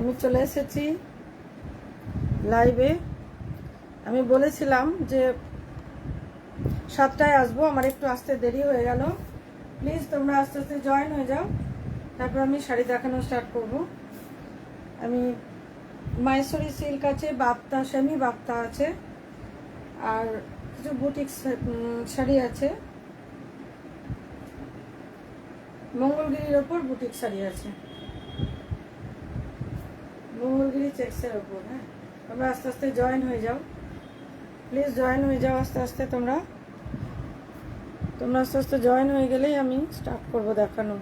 আমি চলে এসেছি লাইভে। আমি বলেছিলাম যে 7টায় আসবো, আমার একটু আসতে দেরি হয়ে গেল। প্লিজ তোমরা আস্তে আস্তে জয়েন হয়ে যাও, তারপর আমি শাড়ি দেখানো স্টার্ট করব। আমি মাইসরি সিল্ক আছে, বাপ্তা সেমি বাপ্তা আছে, আর কিছু বুটিক শাড়ি আছে, মঙ্গলগিরির ওপর বুটিক শাড়ি আছে, মঙ্গলগিরি চেক্সের ওপর। হ্যাঁ, তোমরা আস্তে আস্তে জয়েন হয়ে যাও, প্লিজ জয়েন হয়ে যাও আস্তে আস্তে। তোমরা আস্তে আস্তে জয়েন হয়ে গেলেই আমি স্টার্ট করব দেখানো।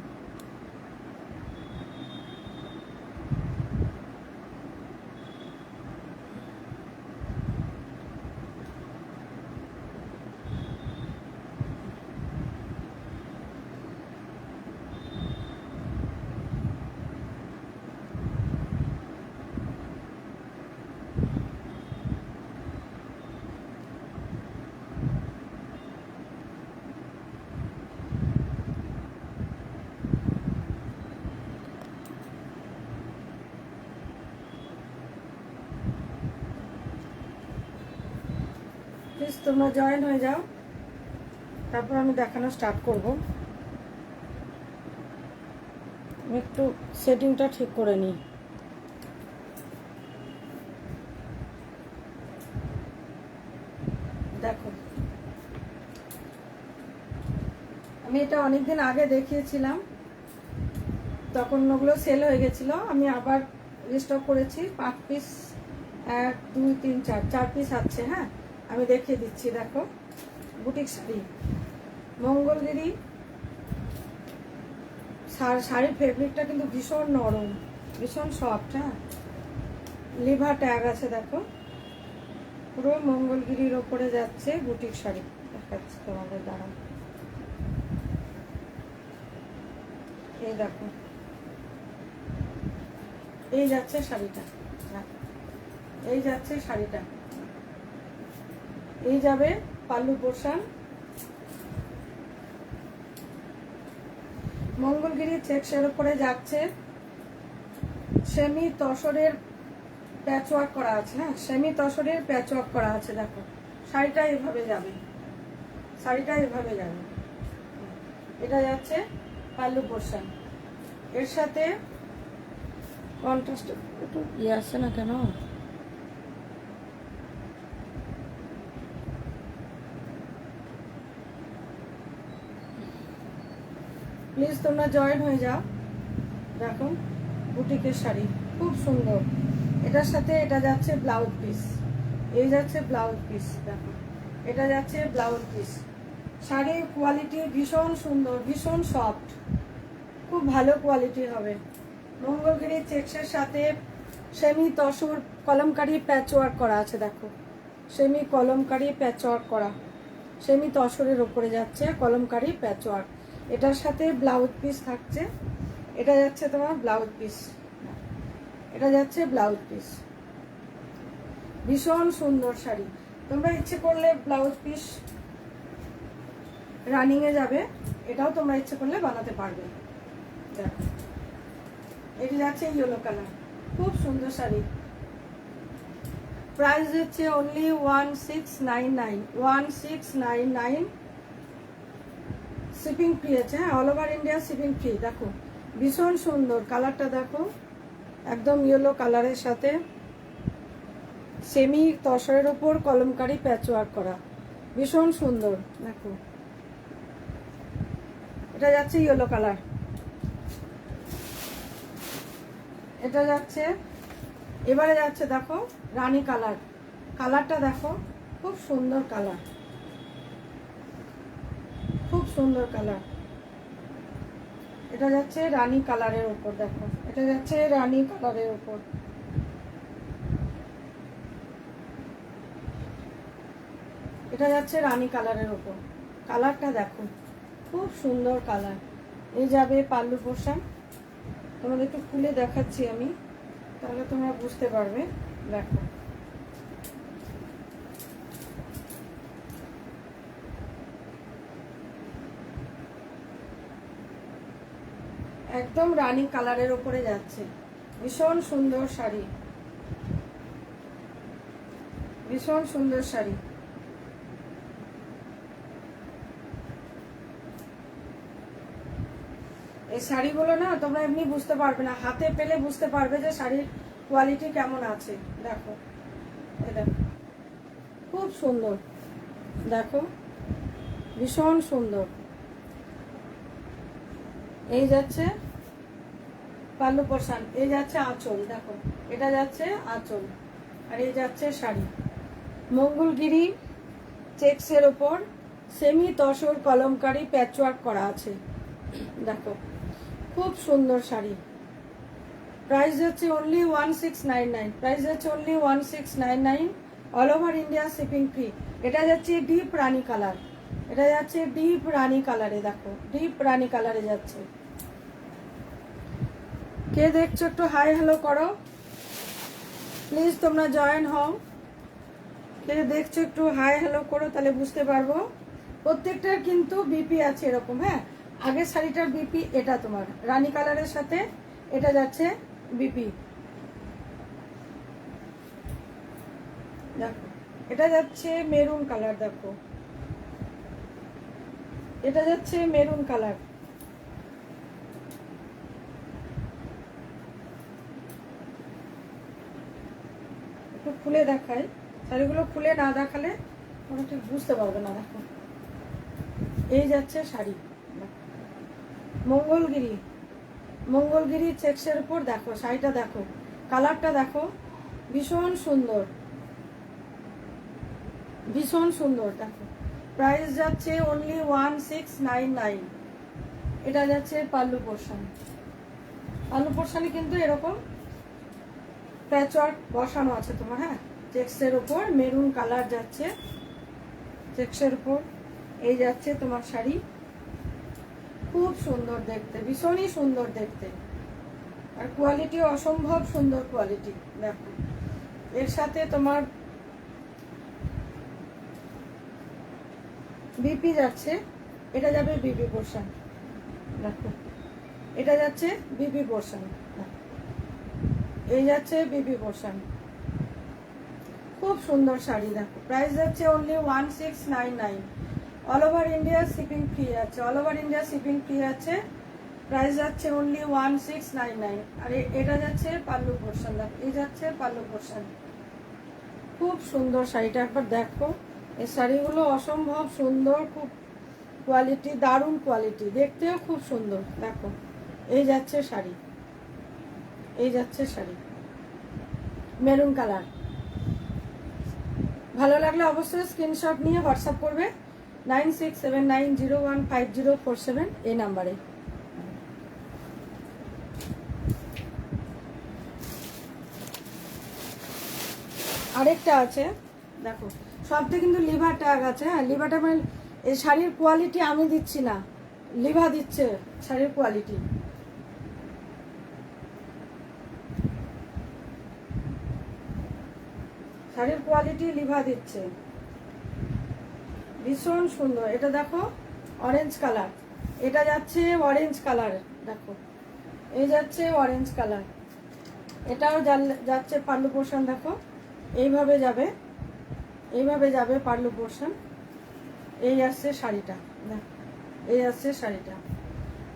প্লিজ তোমরা জয়েন হয়ে যাও, তারপর আমি দেখানো স্টার্ট করব। আমি একটু সেটিংটা ঠিক করে নিই। দেখো, আমি এটা অনেকদিন আগে দেখিয়েছিলাম, তখন ওগুলো সেল হয়ে গেছিলো। আমি আবার রিস্টক করেছি 5 পিস, 1 2 3 4 পিস আছে। হ্যাঁ, আমি দেখিয়ে দিচ্ছি। দেখো, বুটিক শাড়ি, মঙ্গলগিরি শাড়ির ফেব্রিকটা কিন্তু ভীষণ নরম, ভীষণ সফট। হ্যাঁ, লিভার ট্যাগ আছে। দেখো, পুরো মঙ্গলগিরির ওপরে যাচ্ছে বুটিক শাড়ি। দেখাচ্ছি তোমাদের দ্বারা। এই দেখো, এই যাচ্ছে শাড়িটা, এই যাচ্ছে শাড়িটা, এই যাবে পাল্লু পোর্শন। মঙ্গলগিরি চেক্সের উপরে যাচ্ছে, সেমি তসরের প্যাচওয়ার্ক করা আছে। হ্যাঁ, সেমি তসরের প্যাচওয়ার্ক করা আছে। দেখো, শাড়িটা এভাবে যাবে, শাড়িটা এভাবে যাবে। এটা যাচ্ছে পাল্লু পোর্শন, এর সাথে কন্ট্রাস্ট একটু ইয়ে আসছে না কেন? প্লিজ তোমরা জয়েন হয়ে যাও। দেখো, বুটিকের শাড়ি খুব সুন্দর। এটার সাথে এটা যাচ্ছে ব্লাউজ পিস, এই যাচ্ছে ব্লাউজ পিস। দেখো, এটা যাচ্ছে ব্লাউজ পিস। শাড়ির কোয়ালিটি ভীষণ সুন্দর, ভীষণ সফট, খুব ভালো কোয়ালিটি হবে। মঙ্গলগিরি চেক্সের সাথে সেমি তসর কলমকারি প্যাচওয়ার্ক করা আছে। দেখো, সেমি কলমকারি প্যাচওয়ার্ক করা, সেমি তসরের ওপরে যাচ্ছে কলমকারি প্যাচওয়ার্ক। এটার সাথে ব্লাউজ পিস থাকছে। এটা যাচ্ছে তোমার ব্লাউজ পিস, এটা যাচ্ছে ব্লাউজ পিস। ভীষণ সুন্দর শাড়ি। তোমরা ইচ্ছে করলে ব্লাউজ পিস রানিং এ যাবে, এটাও তোমরা ইচ্ছে করলে বানাতে পারবে। দেখো, এটি যাচ্ছে ইয়েলো কালার, খুব সুন্দর শাড়ি। প্রাইস হচ্ছে অনলি 1699, 1699। শিপিং ফ্রি আছে। হ্যাঁ, all over India shipping free. দেখো, ভীষণ সুন্দর কালারটা। দেখো, একদম ইয়েলো কালারের সাথে সেমি তসরের ওপর কলমকারি প্যাচওয়ার্ক করা, ভীষণ সুন্দর। দেখো, এটা যাচ্ছে ইয়েলো কালার, এটা যাচ্ছে, এবারে যাচ্ছে দেখো রানী কালার। কালারটা দেখো, খুব সুন্দর কালার, খুব সুন্দর কালার। এটা যাচ্ছে রানী কালারের উপর। দেখো, এটা যাচ্ছে রানী কালারের উপর। এটা যাচ্ছে রানী কালারের উপর। কালারটা দেখো, খুব সুন্দর কালার। এই যাবে পাল্লু পোর্শন। তোমাদের একটু খুলে দেখাচ্ছি আমি, তাহলে তোমরা বুঝতে পারবে। দেখো, একদম রানী কালারের উপরে যাচ্ছে। ভীষণ সুন্দর শাড়ি, ভীষণ সুন্দর শাড়ি। এই শাড়িগুলো না তোমরা এমনি বুঝতে পারবে না, হাতে পেলে বুঝতে পারবে যে শাড়ির কোয়ালিটি কেমন আছে। দেখো এটা খুব সুন্দর, দেখো ভীষণ সুন্দর। এই যাচ্ছে পাল্লু পোর্শন, এই যাচ্ছে আঁচল, দেখো এটা যাচ্ছে আঁচল, আর এই যাচ্ছে শাড়ি। মঙ্গলগিরি চেক্সের ওপর সেমি তসর কলমকারি প্যাচওয়ার্ক করা আছে, দেখো খুব সুন্দর শাড়ি। প্রাইস যাচ্ছে অনলি 1699, প্রাইস যাচ্ছে only 1699, all over India shipping free. এটা যাচ্ছে ডিপ রানী কালার, এটা যাচ্ছে ডিপ রানী কালারে, দেখো ডিপ রানী কালারে যাচ্ছে। কে দেখছো একটু হাই হ্যালো করো প্লিজ, তোমরা জয়েন হও। কে দেখছো একটু হাই হ্যালো করো, তাহলে বুঝতে পারবো। প্রত্যেকটার কিন্তু বিপি আছে এরকম। হ্যাঁ, আগের শাড়িটার বিপি এটা তোমার রানী কালারের সাথে এটা যাচ্ছে বিপি, দেখো এটা যাচ্ছে মেরুন কালার, দেখো এটা যাচ্ছে মেরুন কালার। একটু খুলে দেখাই, শাড়িগুলো খুলে না দেখালে তোমরা ঠিক বুঝতে পারবে না। দেখো এই যাচ্ছে শাড়ি, মঙ্গলগিরি, মঙ্গলগিরি চেক্সের উপর, দেখো শাড়িটা, দেখো কালারটা, দেখো ভীষণ সুন্দর, ভীষণ সুন্দর। দেখো প্রাইস যাচ্ছে অনলি 1699। এটা যাচ্ছে পাল্লু পোর্শন, পাল্লু পোর্শনে কিন্তু এরকম প্যাচওয়ার্ক বসানো আছে তোমার। হ্যাঁ, চেক্সের উপর মেরুন কালার যাচ্ছে, চেক্সের উপর এই যাচ্ছে তোমার শাড়ি, খুব সুন্দর দেখতে, ভীষণই সুন্দর দেখতে, আর কোয়ালিটি অসম্ভব সুন্দর কোয়ালিটি। দেখো এর সাথে তোমার বিপি যাচ্ছে, এটা যাবে বিপি পোর্শন, দেখো এটা যাচ্ছে বিপি পোর্শন, এই যাচ্ছে বিপি পোর্শন, খুব সুন্দর শাড়ি। দেখো প্রাইস যাচ্ছে only 1699, all over India shipping free আছে, all over India shipping free আছে। প্রাইস যাচ্ছে অনলি 1699, আর এটা যাচ্ছে পাল্লু পোর্শন, দেখো এই যাচ্ছে পাল্লু পোর্শন, খুব সুন্দর শাড়িটা একবার দেখো। এই শাড়িগুলো অসম্ভব সুন্দর, খুব কোয়ালিটি, দারুণ কোয়ালিটি, দেখতেও খুব সুন্দর। দেখো এই যাচ্ছে শাড়ি, এই যাচ্ছে শাড়ি মেরুন কালার। ভালো লাগলে অবশ্যই স্ক্রিনশট নিয়ে হোয়াটসঅ্যাপ করবে 9679015047 এই নাম্বারে। আরেকটা আছে, দেখো সবটা কিন্তু লিভার ট্যাগ আছে। হ্যাঁ, লিভারটা মানে এই শাড়ির কোয়ালিটি আমি দিচ্ছি না, লিভা দিচ্ছে শাড়ির কোয়ালিটি। শাড়ির কোয়ালিটি লিভা দিচ্ছে, ভীষণ সুন্দর। এটা দেখো অরেঞ্জ কালার, এটা যাচ্ছে অরেঞ্জ কালার, দেখো এই যাচ্ছে অরেঞ্জ কালার, এটাও যাচ্ছে পাল্লু পোর্শন, দেখো এইভাবে যাবে, এইভাবে যাবে পাল্লু পোর্শন। এই আসছে শাড়িটা, দেখো এই আসছে শাড়িটা,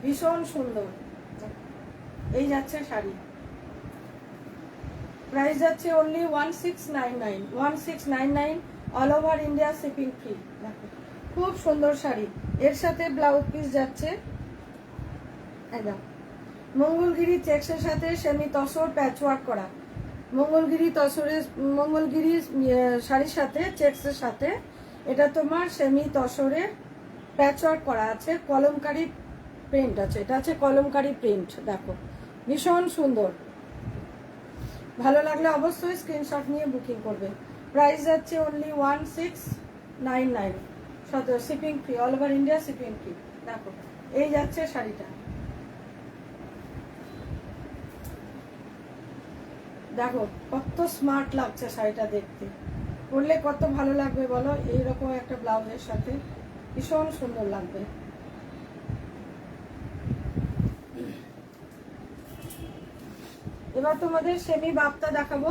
ভীষণ সুন্দর। এই যাচ্ছে শাড়ি, প্রাইস যাচ্ছে only 1699, 1699, all over India shipping free. দেখো খুব সুন্দর শাড়ি, এর সাথে ব্লাউজ পিস যাচ্ছে একদম মঙ্গলগিরি চেক্সের সাথে সেমি তসর প্যাচওয়ার্ক করা। মঙ্গলগিরি তসরের, মঙ্গলগিরি শাড়ির সাথে চেক্সের সাথে এটা তোমার সেমি তসরের প্যাচওয়ার্ক করা আছে, কলমকারি প্রিন্ট আছে, এটা আছে কলমকারি প্রিন্ট। দেখো ভীষণ সুন্দর, ভালো লাগলে অবশ্যই স্ক্রিনশট নিয়ে বুকিং করবে। প্রাইস যাচ্ছে only 1699, shipping free, all over India shipping free. দেখো এই যাচ্ছে শাড়িটা, দেখো কত স্মার্ট লাগছে শাড়িটা দেখতে, পরলে কত ভালো লাগবে বলো, এইরকম একটা ব্লাউজের সাথে ভীষণ সুন্দর লাগবে। এবার তোমাদের সেমি বাপ্তা দেখাবো।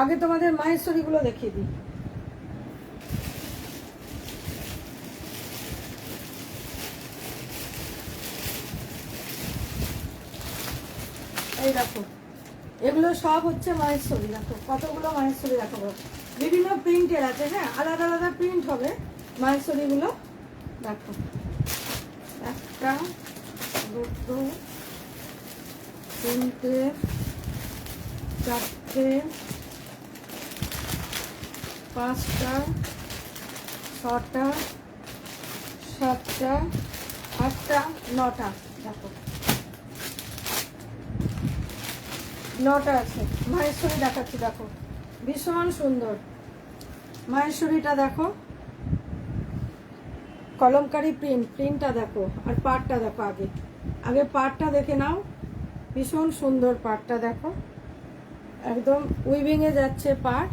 আগে তোমাদের মাহেশ্বরী গুলো দেখিয়ে দিই। এই দেখো, এগুলো সব হচ্ছে মাহেশ্বরী। দেখো কতগুলো মাহেশ্বরী দেখাবো, বিভিন্ন প্রিন্টের আছে। হ্যাঁ, আলাদা আলাদা প্রিন্ট হবে মাহেশ্বরী গুলো। দেখো, একটা, দুটো, তিনটে, চারটে, পাঁচটা, ছটা, সাতটা, আটটা, নটা। দেখো, নটা আছে। মাহেশ্বরী দেখাচ্ছি, দেখো ভীষণ সুন্দর মাহেশ্বরীটা। দেখো কলমকারি প্রিন্টটা দেখো, আর পাড়টা দেখো। আগে আগে পাড়টা দেখে নাও, ভীষণ সুন্দর পাড়টা। দেখো একদম উইভিং এ যাচ্ছে পাড়,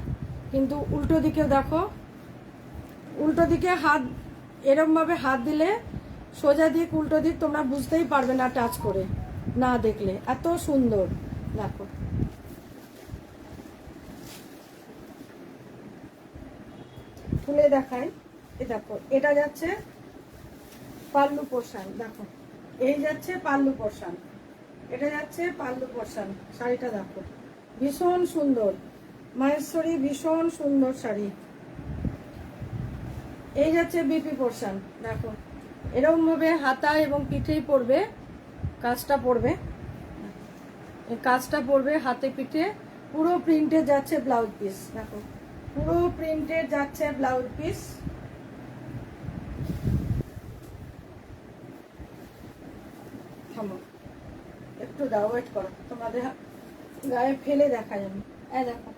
কিন্তু উল্টো দিকেও দেখো, উল্টো দিকে হাত এরম ভাবে হাত দিলে সোজা দিক উল্টো দিক তোমরা বুঝতেই পারবে না টাচ করে না দেখলে, এত সুন্দর। দেখো খুলে দেখাই। এ দেখো, এটা যাচ্ছে পাল্লু পোর্শন। দেখো এই যাচ্ছে পাল্লু পোর্শন, এটা যাচ্ছে পাল্লু পোর্শন। শাড়িটা দেখো ভীষণ সুন্দর মাহেশ্বরী, ভীষণ সুন্দর শাড়ি। এই যাচ্ছে বিপি পোর্শন। দেখো এরকম ভাবে হাতা এবং পিঠেই পড়বে, কাজটা পড়বে, এই কাজটা পড়বে হাতে পিঠে। পুরো প্রিন্টে যাচ্ছে ব্লাউজ পিস। দেখো পুরো প্রিন্টে যাচ্ছে ব্লাউজ পিস। থামো, একটু দাও, ওয়েট করো, তোমাদের গায়ে ফেলে দেখা যাবে। এই দেখো,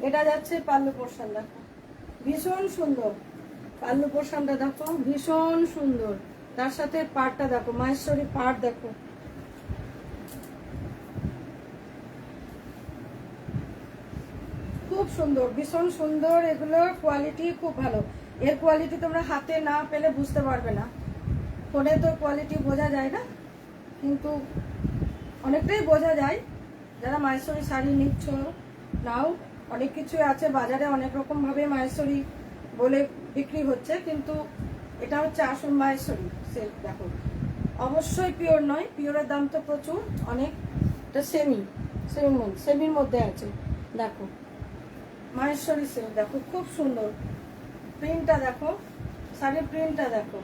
এটা যাচ্ছে পাল্লু পোর্শন। দেখো ভীষণ সুন্দর পাল্লু পোর্শনটা, দেখো ভীষণ সুন্দর। তার সাথে পাড়টা দেখো, মাহেশ্বরী পাড় দেখো, খুব সুন্দর, ভীষণ সুন্দর। এগুলোর কোয়ালিটি খুব ভালো। এর কোয়ালিটি তোমরা হাতে না পেলে বুঝতে পারবে না, ফোনে তো কোয়ালিটি বোঝা যায় না, কিন্তু অনেকটাই বোঝা যায়। যারা মাহেশ্বরী শাড়ি নিচ্ছ নাও, অনেক কিছু আছে বাজারে, অনেক রকম ভাবে মাহেশ্বরী বলে বিক্রি হচ্ছে, কিন্তু এটা হচ্ছে আসল মাহেশ্বরী সিল্ক। দেখো অবশ্যই পিওর নয়, পিওরের দাম তো প্রচুর অনেক। এটা সেমির মধ্যে আছে। দেখো মাহেশ্বরী সিল্ক, দেখো খুব সুন্দর প্রিন্টটা। দেখো শাড়ির প্রিন্টটা দেখো।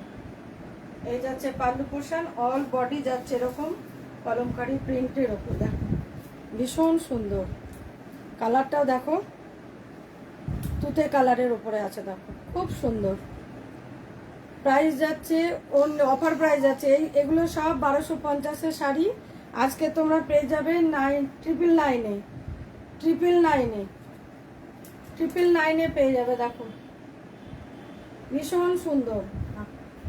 এই যাচ্ছে পাল্লু পোর্শন, অল বডি যাচ্ছে এরকম কলমকারি প্রিন্টের ওপর। দেখো ভীষণ সুন্দর কালারটাও দেখো, তুতে কালারের উপরে আছে। দেখো খুব সুন্দর। প্রাইস যাচ্ছে অফার প্রাইস যাচ্ছে, এগুলো সব 1250-এর শাড়ি। আজকে তোমরা পেয়ে যাবে 999-এ পেয়ে যাবে। দেখো ভীষণ সুন্দর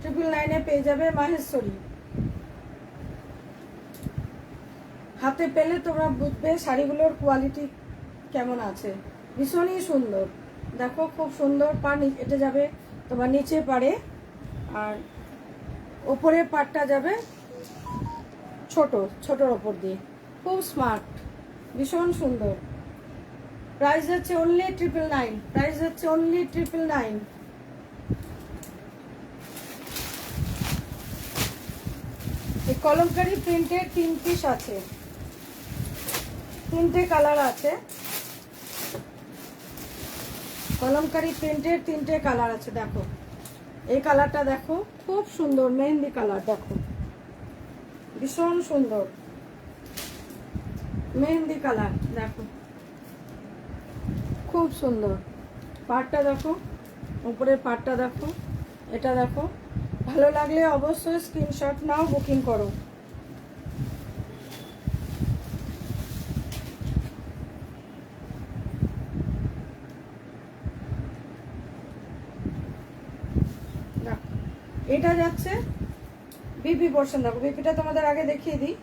999-এ পেয়ে যাবে মাহেশ্বরী। হাতে পেলে তোমরা বুঝবে শাড়িগুলোর কোয়ালিটি কেমন আছে, ভীষণই সুন্দর। দেখো খুব সুন্দর পাড়, এটা যাবে তোমার নিচে পাড়ে, আর ওপরে পাড়টা যাবে ছোটর ওপর দিয়ে, খুব স্মার্ট, ভীষণ সুন্দর। প্রাইস যাচ্ছে অনলি 999, প্রাইস যাচ্ছে অনলি 999। এই কলমকারি প্রিন্টের 3 পিস আছে, 3টে কালার আছে। কলমকারি প্রিন্টের 3টে কালার আছে। দেখো এই কালারটা দেখো খুব সুন্দর, মেহেন্দি কালার। দেখো ভীষণ সুন্দর মেহেন্দি কালার। দেখো খুব সুন্দর পাড়টা দেখো, উপরের পাড়টা দেখো, এটা দেখো। ভালো লাগলে অবশ্যই স্ক্রিনশট নাও, বুকিং করো। এটা যাচ্ছে বিপি পোর্শন। দেখো বিপিটা তোমাদের আগে দেখিয়ে দিই।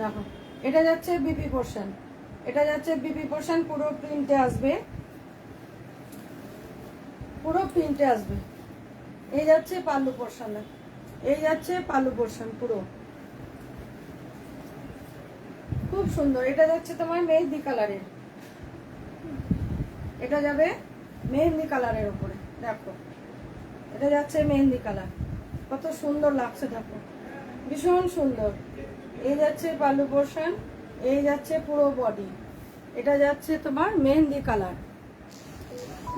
দেখো এটা যাচ্ছে বিপি পোর্শন, এটা যাচ্ছে বিপি পোর্শন। পুরো প্রিন্টে আসবে, পুরো প্রিন্টে আসবে। এই যাচ্ছে পাল্লু পোর্শন, এই যাচ্ছে পাল্লু পোর্শন পুরো। খুব সুন্দর। এটা যাচ্ছে তোমার মেহেন্দি কালারের, এটা যাবে মেহেন্দি কালারের উপরে। দেখো এটা যাচ্ছে মেহেন্দি কালার, কত সুন্দর লাগছে দেখো, ভীষণ সুন্দর। এই যাচ্ছে পাল্লু পোর্শন, এই যাচ্ছে পুরো বডি। এটা যাচ্ছে তোমার মেহেন্দি কালার,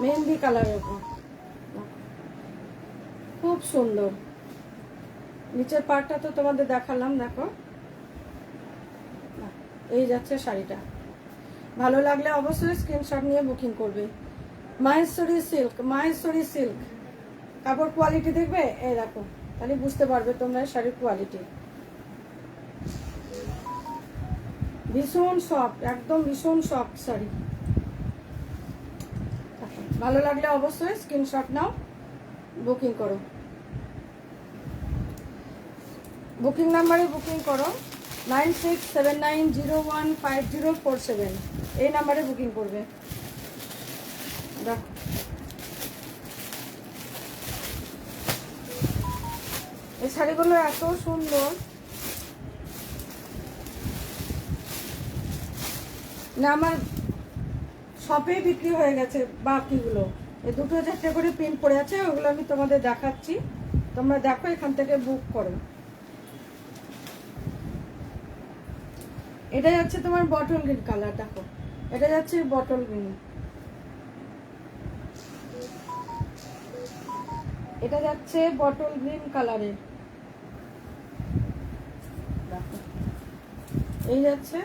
মেহেন্দি কালারের উপর, খুব সুন্দর। নিচের পার্টটা তো তোমাদের দেখালাম, দেখো এই যাচ্ছে শাড়িটা। ভালো লাগলে অবশ্যই স্ক্রিনশট নিয়ে বুকিং করবে। মাহেশ্বরী সিল্ক, মাহেশ্বরী সিল্ক কাপড় কোয়ালিটি দেখবে, এই দেখো, তাহলে বুঝতে পারবে তোমরা শাড়ির কোয়ালিটি। ভীষণ সফট, একদম ভীষণ সফট শাড়ি। ভালো লাগলে অবশ্যই স্ক্রিনশট নাও, বুকিং করো। বুকিং নাম্বারে বুকিং করো 9679015047, এই নাম্বারে বুকিং করবে। দেখো এই শাড়িগুলো এত সুন্দর না, আমার শপে বিক্রি হয়ে গেছে বাকিগুলো। এই দুটো চারটে করে প্রিন্ট পড়ে আছে, ওগুলো আমি তোমাদের দেখাচ্ছি, তোমরা দেখো, এখান থেকে বুক করো। এটা যাচ্ছে তোমার বটল গ্রিন কালার, দেখো এটা যাচ্ছে বটল গ্রিন, এটা যাচ্ছে বটল গ্রিন কালারের। দেখো এই যাচ্ছে,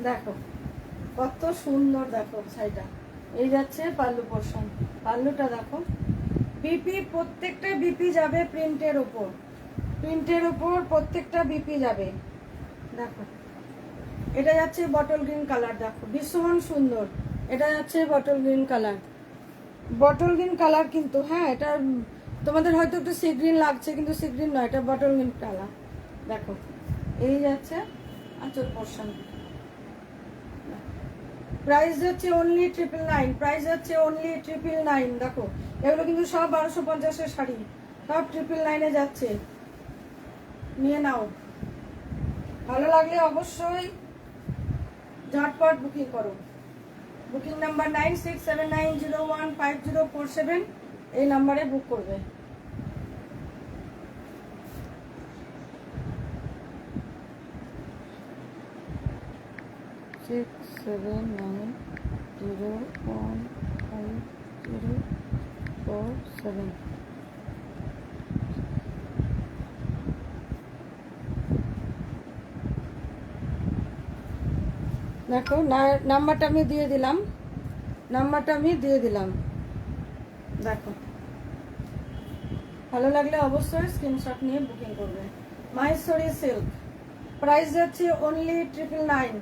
দেখো কত সুন্দর, দেখো শাড়িটা। এই যাচ্ছে পাল্লু পোর্শন, পাল্লুটা দেখো, বিপি প্রত্যেকটা বিপি যাবে প্রিন্টের উপর, প্রিন্টের উপর প্রত্যেকটা বিপি যাবে। দেখো এটা যাচ্ছে বটল গ্রিন কালার, দেখো ভীষণ সুন্দর। এটা যাচ্ছে bottle green colour, bottle green colour কিন্তু, হ্যাঁ এটা তোমাদের হয়তো একটু সি গ্রিন লাগছে, কিন্তু সি গ্রিন নয়, এটা বটল গ্রিন কালার। দেখো এই যাচ্ছে আঁচল পোর্শন, প্রাইস যাচ্ছে অনলি 999, প্রাইস যাচ্ছে অনলি 999। দেখো এগুলো কিন্তু সব 1250-এর শাড়ি, সব 999-এ যাচ্ছে, নিয়ে নাও। ভালো লাগলে অবশ্যই ঝটপট বুকিং করো। বুকিং নাম্বার 9679015047, এই নাম্বারে বুক করবে। সিক্স 7901504 দেখো নাম্বারটা আমি দিয়ে দিলাম, নাম্বারটা আমি দিয়ে দিলাম। দেখো ভালো লাগলে অবশ্যই স্ক্রিনশট নিয়ে বুকিং করবে। মাহেশ্বরী সিল্ক, প্রাইস যাচ্ছে অনলি 999,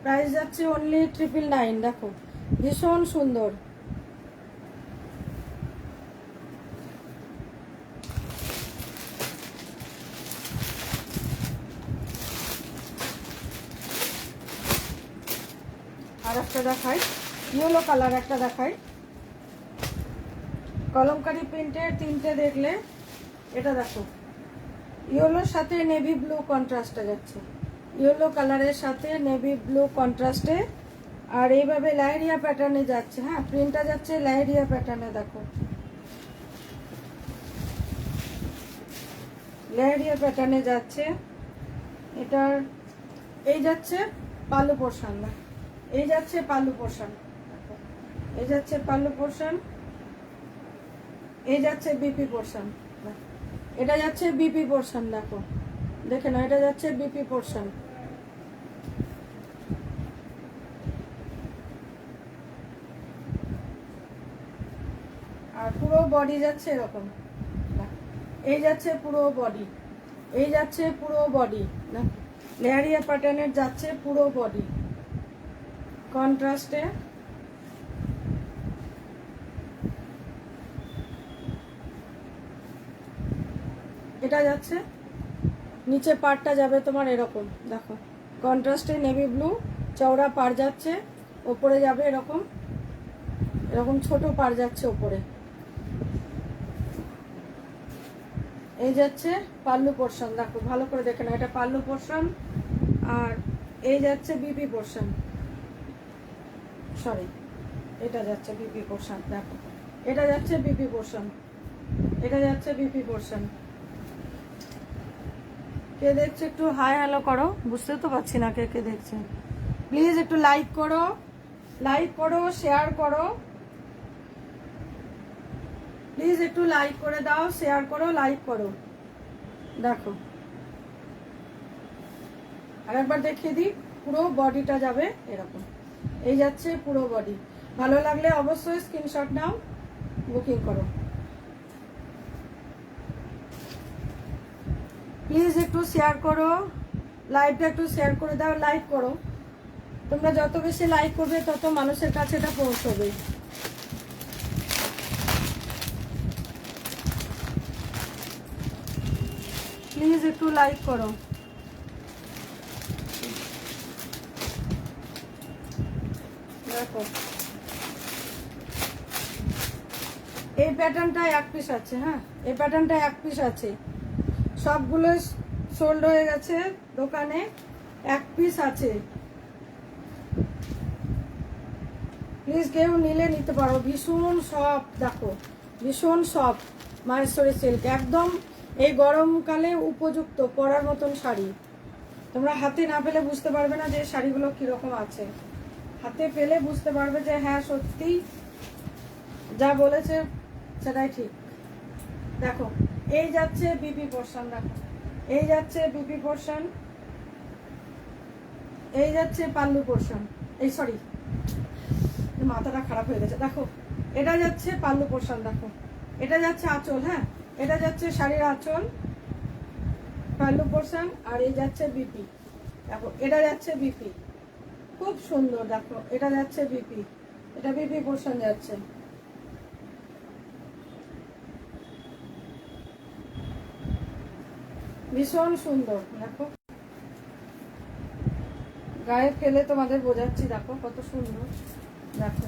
প্রাইস যাচ্ছে অনলি 999। দেখো ভীষণ সুন্দর, আর একটা দেখাই, ইয়েলো কালার একটা দেখাই, কলমকারি প্রিন্টের তিনটে দেখলে। এটা দেখো ইয়েলোর সাথে নেভি ব্লু কন্ট্রাস্টে যাচ্ছে, ইয়েলো কালারের সাথে নেভি ব্লু কন্ট্রাস্টে, আর এইভাবে লাইরিয়া প্যাটার্নে যাচ্ছে। হ্যাঁ প্রিন্টটা যাচ্ছে লাইরিয়া প্যাটার্নে, দেখো লাইরিয়া প্যাটার্নে যাচ্ছে। এটার এই যাচ্ছে পাল্লু পোর্শন, এই যাচ্ছে পাল্লু পোর্শন, এই যাচ্ছে পাল্লু পোর্শন, এই যাচ্ছে বিপি পোর্শন, এটা যাচ্ছে বিপি পোর্শন। দেখো দেখে না, এটা যাচ্ছে বিপি পোর্শন। আর পুরো বডি যাচ্ছে এরকম, এই যাচ্ছে পুরো বডি, এই যাচ্ছে পুরো বডি, লেয়ারিয়া প্যাটার্নের যাচ্ছে পুরো বডি কন্ট্রাস্টে। এটা যাচ্ছে নিচে পাড়টা যাবে তোমার এরকম, দেখো কন্ট্রাস্টে নেভি ব্লু চওড়া পাড় যাচ্ছে, ওপরে যাবে এরকম, এরকম ছোট পাড় যাচ্ছে ওপরে। এই যাচ্ছে পাল্লু পোর্শন, দেখো ভালো করে দেখে না, এটা পাল্লু পোর্শন। আর এই যাচ্ছে বিপি পোর্শন, সরি এটা যাচ্ছে বিপি পোর্শন, দেখো এটা যাচ্ছে বিপি পোর্শন, এটা যাচ্ছে বিপি পোর্শন। কে দেখছে একটু হাই হ্যালো করো, বুঝতে তো পারছি না কে কে দেখছে। প্লিজ একটু লাইক করো, লাইক করো, শেয়ার করো, প্লিজ একটু লাইক করে দাও, শেয়ার করো, লাইক করো। দেখো আরেকবার দেখিয়ে দিই, পুরো বডিটা যাবে এরকম, এই যাচ্ছে পুরো বডি। ভালো লাগলে অবশ্যই স্ক্রিনশট নাও, বুকিং করো। প্লিজ একটু শেয়ার করো, লাইভটা একটু শেয়ার করে দাও, লাইক করো। তোমরা যত বেশি লাইক করবে তত মানুষের কাছে এটা পৌঁছবে। প্লিজ একটু লাইক করো। দেখো এই প্যাটার্নটা এক পিস আছে, হ্যাঁ এই প্যাটার্নটা এক পিস আছে, সবগুলো সোল্ড হয়ে গেছে দোকানে, এক পিস আছে। প্লিজ কেউ নিলে নিতে পারো, ভীষণ সফট, দেখো ভীষণ সফট মাহেশ্বরী সিল্ক, একদম এই গরমকালে উপযুক্ত পরার মতন শাড়ি। তোমরা হাতে না পেলে বুঝতে পারবে না যে শাড়িগুলো কিরকম আছে, হাতে পেলে বুঝতে পারবে যে হ্যাঁ সত্যি যা বলেছে সেটাই ঠিক। দেখো এই যাচ্ছে বিপি পোর্শন, দেখো এই যাচ্ছে বিপি পোর্শন, এই যাচ্ছে পাল্লু পোর্শন, এই সরি মাথাটা খারাপ হয়ে গেছে। দেখো এটা যাচ্ছে পাল্লু পোর্শন, দেখো এটা যাচ্ছে আঁচল, হ্যাঁ এটা যাচ্ছে শাড়ির আঁচল, পাল্লু পোর্শন, আর এই যাচ্ছে বিপি। দেখো এটা যাচ্ছে বিপি, খুব সুন্দর, দেখো এটা যাচ্ছে বিপি, এটা বিপি পোর্শন যাচ্ছে। ভীষণ সুন্দর, দেখো গায়ে ফেলে তোমাদের বোঝাচ্ছি, দেখো কত সুন্দর। দেখো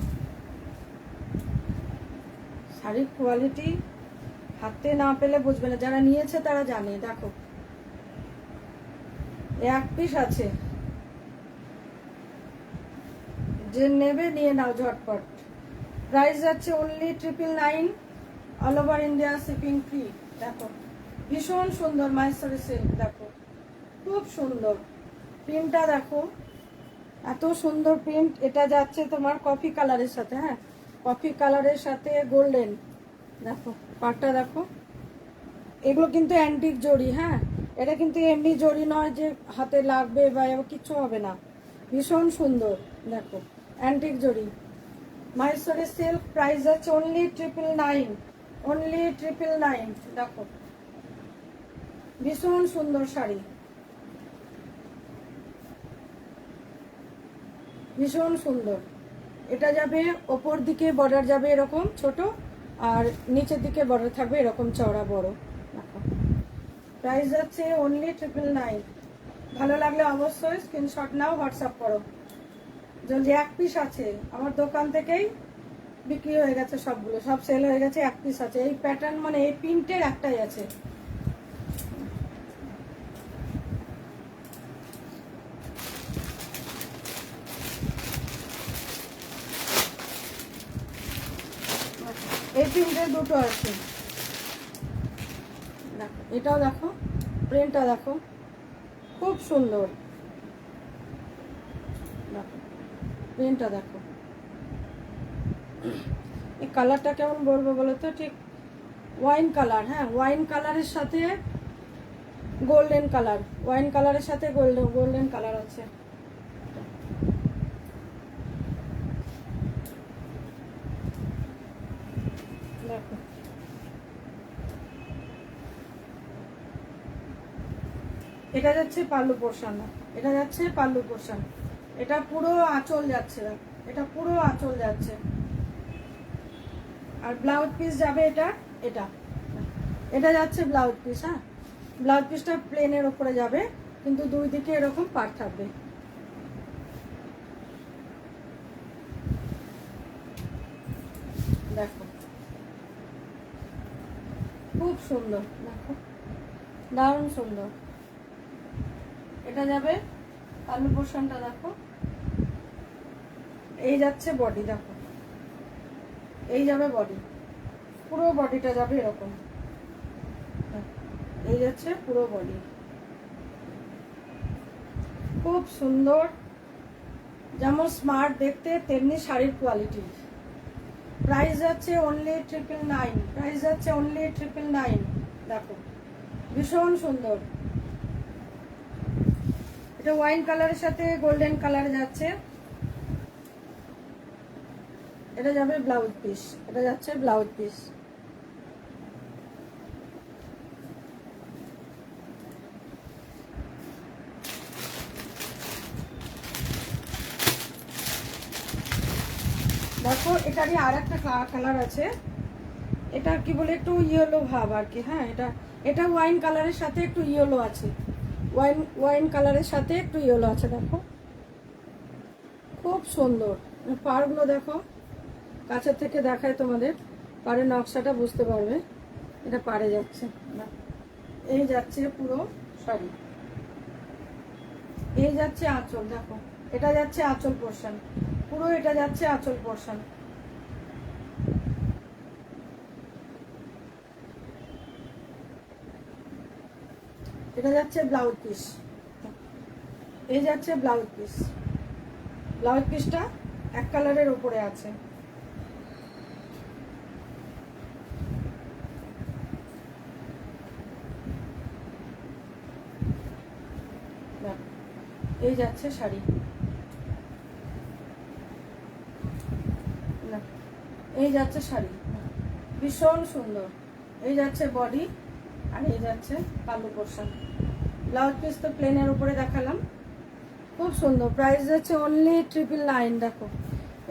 শাড়ির কোয়ালিটি হাতে না পেলে বুঝবে না, যারা নিয়েছে তারা জানে। দেখো এক পিস আছে, যে নেবে নিয়ে নাও ঝটপট। প্রাইস যাচ্ছে only 999, all over India shipping free. দেখো ভীষণ সুন্দর মাহেশ্বরী সিল্ক, দেখো খুব সুন্দর প্রিন্টটা, দেখো এত সুন্দর প্রিন্ট। এটা যাচ্ছে তোমার কফি কালারের সাথে, হ্যাঁ কফি কালারের সাথে গোল্ডেন, দেখো পাটটা দেখো। এগুলো কিন্তু অ্যান্টিক জড়ি, হ্যাঁ এটা কিন্তু এমনি জড়ি নয় যে হাতে লাগবে বা কিছু হবে না, ভীষণ সুন্দর। দেখো অ্যান্টিক জড়ি, মাহেশ্বরী সিল্ক, প্রাইস আছে অনলি 999, অনলি 999। দেখো ভীষণ সুন্দর শাড়ি, ভীষণ সুন্দর। এটা যাবে ওপর দিকে বর্ডার যাবে এরকম ছোট, আর নিচের দিকে বর্ডার থাকবে এরকম চওড়া বড়। দেখো প্রাইস যাচ্ছে অনলি 999। ভালো লাগলে অবশ্যই স্ক্রিনশট নাও, হোয়াটসঅ্যাপ করো। যদি এক পিস আছে, আমার দোকান থেকেই বিক্রি হয়ে গেছে সবগুলো, সব সেল হয়ে গেছে, এক পিস আছে। এই প্যাটার্ন মানে এই প্রিন্টের একটাই আছে। এই প্রিন্টের দুটো আছে, দেখো এটাও দেখো, প্রিন্টটা দেখো খুব সুন্দর, দেখো প্রিন্টটা দেখো। এই কালারটা কেমন বলবো বলো তো, ঠিক ওয়াইন কালার, হ্যাঁ ওয়াইন কালারের সাথে গোল্ডেন কালার, ওয়াইন কালারের সাথে গোল্ডেন কালার আছে। দেখো এটা যাচ্ছে পাল্লু পোর্শন, এটা যাচ্ছে পাল্লু পোর্শন, এটা পুরো আঁচল যাচ্ছে, এটা পুরো আঁচল যাচ্ছে। আর ব্লাউজ পিস যাবে এটা, এটা এটা যাচ্ছে ব্লাউজ পিস, হ্যাঁ ব্লাউজ পিসটা প্লেনের ওপরে যাবে, কিন্তু দুই দিকে এরকম পার থাকবে। দেখো খুব সুন্দর, দেখো দারুণ সুন্দর। এটা যাবে আলু পোর্শনটা দেখো, এই যাচ্ছে বডি দেখো, এই যাবে বডি, পুরো বডিটা যাবে এরকম, এই যাচ্ছে পুরো বডি, খুব সুন্দর। যেমন স্মার্ট দেখতে তেমনি শাড়ির কোয়ালিটি। প্রাইস যাচ্ছে অনলি 999, প্রাইস যাচ্ছে অনলি 999। দেখো ভীষণ সুন্দর। এটা ওয়াইন কালারের সাথে গোল্ডেন কালার যাচ্ছে। এটা যাবে ব্লাউজ পিস, এটা যাচ্ছে ব্লাউজ পিস। দেখো এটারই আর একটা কালার আছে, এটা কি বলে একটু ইয়েলো ভাব আর কি। হ্যাঁ, এটা ওয়াইন কালারের সাথে একটু ইয়েলো আছে, ওয়াইন কালারের সাথে একটু ইয়েলো আছে। দেখো খুব সুন্দর। পাড়গুলো দেখো, কাছের থেকে দেখায় তোমাদের, পাড়ের নকশাটা বুঝতে পারবে। এটা পাড়ে যাচ্ছে, এই যাচ্ছে পুরো শাড়ি, এই যাচ্ছে আঁচল। দেখো এটা যাচ্ছে আঁচল পোর্শন, পুরো এটা যাচ্ছে আঁচল পোর্শন। এটা যাচ্ছে ব্লাউজ পিস, এই যাচ্ছে ব্লাউজ পিস। ব্লাউজ পিসটা এক কালারের উপরে আছে। এই যাচ্ছে শাড়ি, এই যাচ্ছে শাড়ি, ভীষণ সুন্দর। এই যাচ্ছে বডি, আর এই যাচ্ছে পাল্লু পোর্শন। ব্লাউজ পিস তো প্লেনের উপরে দেখালাম, খুব সুন্দর। প্রাইস যাচ্ছে অনলি 999। দেখো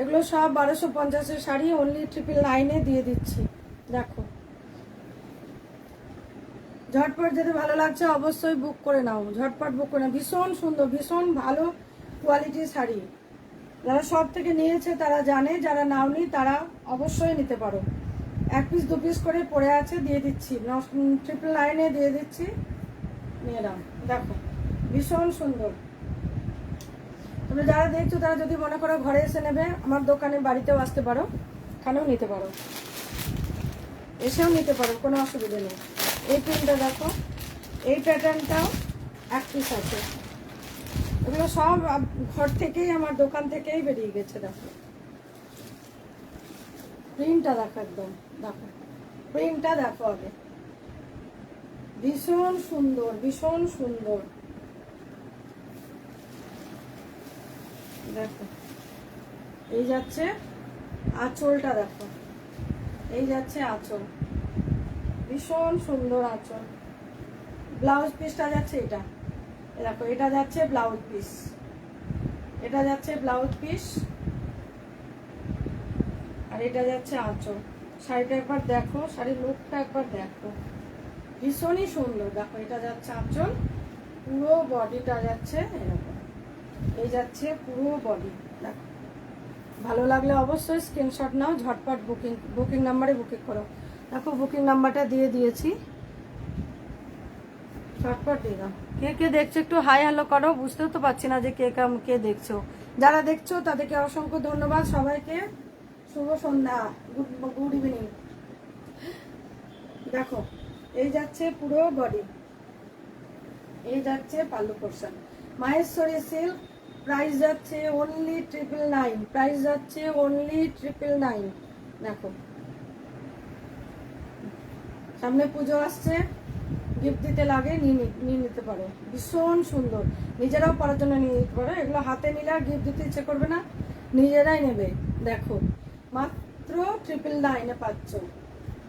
এগুলো সব 1250-এর শাড়ি, অনলি 999-এ দিয়ে দিচ্ছি। দেখো ঝটপট যদি ভালো লাগছে অবশ্যই বুক করে নাও, ঝটপট বুক করে নাও। ভীষণ সুন্দর, ভীষণ ভালো কোয়ালিটির শাড়ি। যারা সব থেকে নিয়েছে তারা জানে, যারা নাওনি তারা অবশ্যই নিতে পারো। 1 পিস 2 পিস করে পড়ে আছে, দিয়ে দিচ্ছি 999-এ দিয়ে দিচ্ছি, নিয়ে নাও। দেখো ভীষণ সুন্দর। তোমরা যারা দেখছো তারা যদি মনে করো ঘরে এসে নেবে, আমার দোকানে বাড়িতেও আসতে পারো, এখানেও নিতে পারো, এসেও নিতে পারো, কোনো অসুবিধা নেই। এই প্রিন্টটা দেখো, এই প্যাটার্নটাও 1 পিস আছে। এগুলো সব ঘর থেকেই, আমার দোকান থেকেই বেরিয়ে গেছে। দেখো প্রিন্টটা দেখো, একদম দেখো প্রিন্টটা দেখো আগে, ভীষণ সুন্দর, ভীষণ সুন্দর। দেখো এই যাচ্ছে আঁচলটা, দেখো এই যাচ্ছে আঁচল, ভীষণ সুন্দর আঁচল। ব্লাউজ পিসটা যাচ্ছে এটা, দেখো এটা যাচ্ছে ব্লাউজ পিস, এটা যাচ্ছে ব্লাউজ পিস, আর এটা যাচ্ছে আঁচল। শাড়িটা একবার দেখো, শাড়ির লুকটা একবার দেখো, ভীষণই সুন্দর। দেখো এটা যাচ্ছে আঁচল, পুরো বডিটা যাচ্ছে এরকম, এই যাচ্ছে পুরো বডি। দেখো ভালো লাগলে অবশ্যই স্ক্রিনশট নাও, ঝটপট বুকিং নাম্বারে বুকিং করো। দেখো বুকিং নাম্বারটা দিয়ে দিয়েছি, ঝটপট দিয়ে দাও। কে কে দেখছো একটু হাই হ্যালো করো, বুঝতেও তো পারছি না যে কে দেখছো। যারা দেখছো তাদেরকে অসংখ্য ধন্যবাদ সবাইকে, শুভ সন্ধ্যা, গুড ইভিনিং। দেখো এই যাচ্ছে পুরো বডি, এই যাচ্ছে pallu portion. Maheshwari silk, price যাচ্ছে অনলি 999, প্রাইস যাচ্ছে অনলি 999। দেখো সামনে পুজো আসছে, গিফট দিতে লাগে, নিয়ে নিতে পারো, ভীষণ সুন্দর। নিজেরাও পরার জন্য নিয়ে নিতে পারো, এগুলো হাতে নিলে আর গিফট দিতে ইচ্ছে করবে না, নিজেরাই নেবে। দেখো মাত্র 999-এ পাচ্ছ।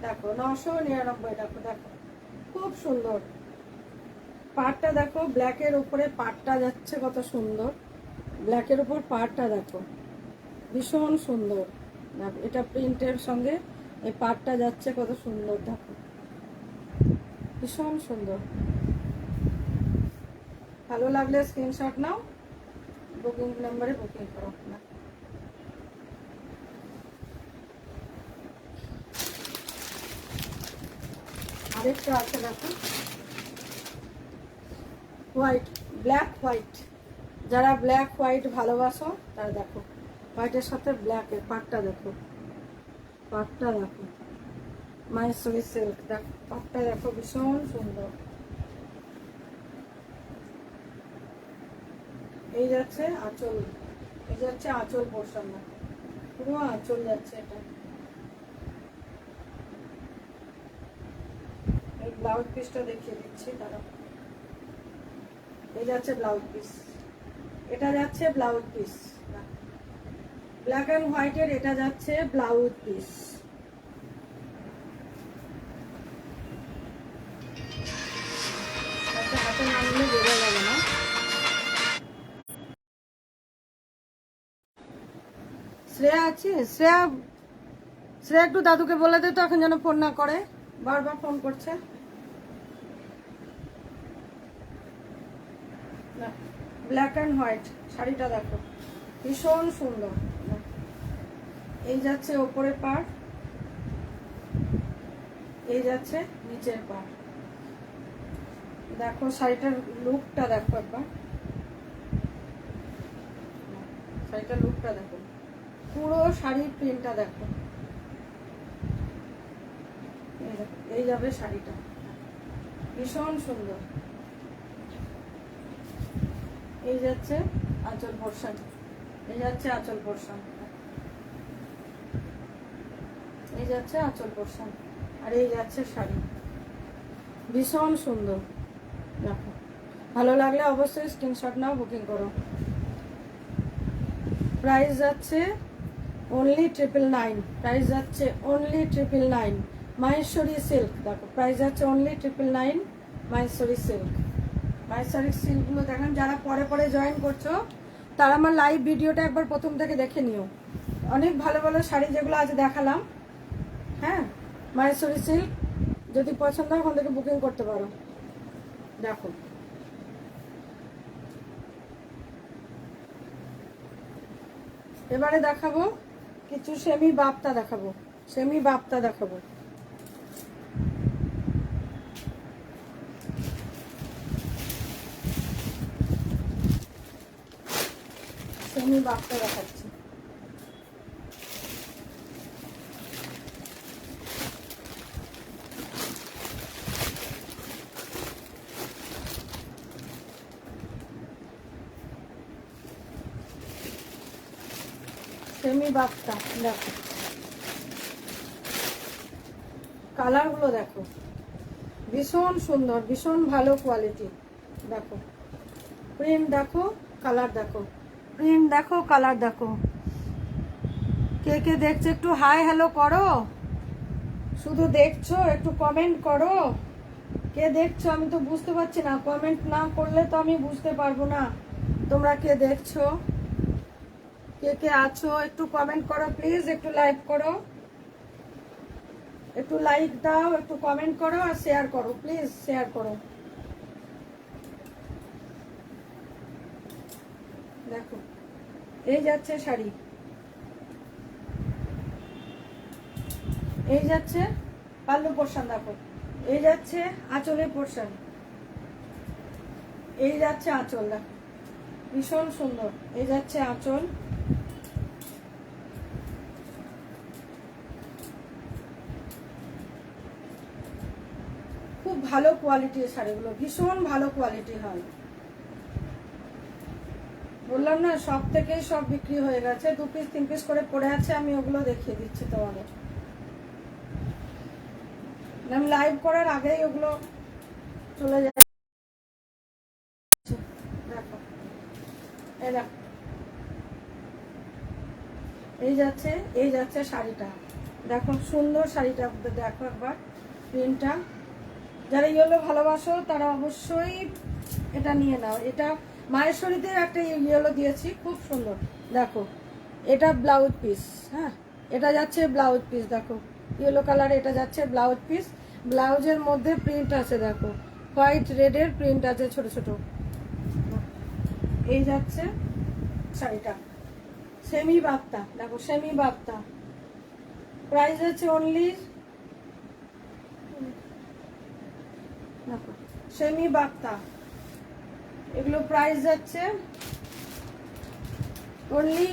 দেখো 999, দেখো দেখো খুব সুন্দর। পাড়টা দেখো, ব্ল্যাকের উপরে পাড়টা যাচ্ছে কত সুন্দর, ব্ল্যাকের উপর পাড়টা দেখো ভীষণ সুন্দর। দেখো এটা প্রিন্টের সঙ্গে এই পাড়টা যাচ্ছে কত সুন্দর, দেখো ভীষণ সুন্দর। ভালো লাগলে স্ক্রিনশট নাও, বুকিং নাম্বারে বুকিং করো না। আরেকটা আছে দেখো, হোয়াইট, ব্ল্যাক হোয়াইট, যারা ব্ল্যাক হোয়াইট ভালোবাসো তারা দেখো, হোয়াইটের সাথে ব্ল্যাকের পাটটা দেখো, পাটটা দেখো, মাহেশ্বরী সিল্ক দেখো, পাটটা দেখো ভীষণ সুন্দর। এই যাচ্ছে আঁচল, এই যাচ্ছে আঁচল পোর্শন, পুরো আঁচল যাচ্ছে এটা। এই ব্লাউজ পিসটা দেখিয়ে দিচ্ছি তারা। এই যাচ্ছে ব্লাউজ পিস, এটা যাচ্ছে ব্লাউজ পিস, ব্ল্যাক এন্ড হোয়াইটের এটা যাচ্ছে ব্লাউজ পিস। হাতে না নিলে বোঝা যাবে না। শ্রেয়া আছে, শ্রেয়া, শ্রেয়া একটু দাদুকে বলে দে তো এখন যেন ফোন না করে, বারবার ফোন করছে। ব্ল্যাক অ্যান্ড হোয়াইট শাড়িটা দেখো ভীষণ সুন্দর। এই যাচ্ছে ওপরের পাড়, এই যাচ্ছে নিচের পাড়। দেখো শাড়িটার লুকটা দেখো একবার, শাড়িটার লুকটা দেখো, পুরো শাড়ির প্রিন্টটা দেখো। এই যাবে শাড়িটা, ভীষণ সুন্দর। এই যাচ্ছে আঁচল পোর্শন, এই যাচ্ছে আঁচল পোর্শন, এই যাচ্ছে আঁচল পোর্শন, আর এই যাচ্ছে শাড়ি, ভীষণ সুন্দর। দেখো ভালো লাগলে অবশ্যই স্ক্রিনশট নাও, বুকিং করো। প্রাইস যাচ্ছে অনলি 999, প্রাইস যাচ্ছে অনলি 999। মাহেশ্বরী সিল্ক দেখো, প্রাইস যাচ্ছে অনলি 999 মাহেশ্বরী সিল্ক। মাহেশ্বরী সিল্কগুলো দেখেন, যারা পরে পরে জয়েন করছো তারা আমার লাইভ ভিডিওটা একবার প্রথম থেকে দেখে নিও, অনেক ভালো ভালো শাড়ি যেগুলো আজ দেখালাম। হ্যাঁ, মাহেশ্বরী সিল্ক যদি পছন্দ হয় ওখান থেকে বুকিং করতে পারো। দেখো এবারে দেখাবো কিছু সেমি বাপ্তা দেখাবো, সেমি বাপ্তা দেখাবো। সেমি বাপ্তা দেখাচ্ছি। সেমি বাপ্তা দেখো, কালারগুলো দেখো ভীষণ সুন্দর, ভীষণ ভালো কোয়ালিটি। দেখো প্রিন্ট দেখো, কালার দেখো, প্রিন্ট দেখো, কালার দেখো। কে কে দেখছো একটু হাই হ্যালো করো, শুধু দেখছো একটু কমেন্ট করো। কে দেখছো আমি তো বুঝতে পারছি না, কমেন্ট না করলে তো আমি বুঝতে পারবো না তোমরা কে দেখছো, কে কে আছো একটু কমেন্ট করো প্লিজ, একটু লাইক করো, একটু লাইক দাও, একটু কমেন্ট করো আর শেয়ার করো প্লিজ, শেয়ার করো। দেখো এই যাচ্ছে শাড়ি, এই যাচ্ছে পাল্লু পোর্শন, দেখো এই যাচ্ছে আঁচলের পোর্শন, এই যাচ্ছে আঁচল, দেখো ভীষণ সুন্দর। এই যাচ্ছে আঁচল, খুব ভালো কোয়ালিটির শাড়িগুলো, ভীষণ ভালো কোয়ালিটি হয়। বললাম না সব থেকে সব বিক্রি হয়ে গেছে, 2 পিস 3 পিস করে পড়ে আছে, আমি ওগুলো দেখিয়ে দিচ্ছি তোমাদের। আমি লাইভ করার আগেই ওগুলো চলে যাচ্ছে। দেখো এই দেখো, এই যাচ্ছে, এই যাচ্ছে শাড়িটা, দেখো সুন্দর শাড়িটা, দেখো একবার প্রিন্টটা। যারা ইয়েলো ভালোবাসো তারা অবশ্যই এটা নিয়ে নাও। এটা মাহেশ্বরীতে একটা ইয়েলো দিয়েছি, খুব সুন্দর। দেখো এটা ব্লাউজ পিস, হ্যাঁ এটা যাচ্ছে ব্লাউজ পিস, দেখো ইয়েলো কালার, এটা যাচ্ছে ব্লাউজ পিস। ব্লাউজের মধ্যে প্রিন্ট আছে, দেখো হোয়াইট রেডের প্রিন্ট আছে ছোট ছোট। এই যাচ্ছে শাড়িটা, সেমি বাপ্তা, দেখো সেমি বাপ্তা, প্রাইস আছে অনলি, দেখো সেমি বাপ্তা, এগুলো প্রাইস যাচ্ছে অনলি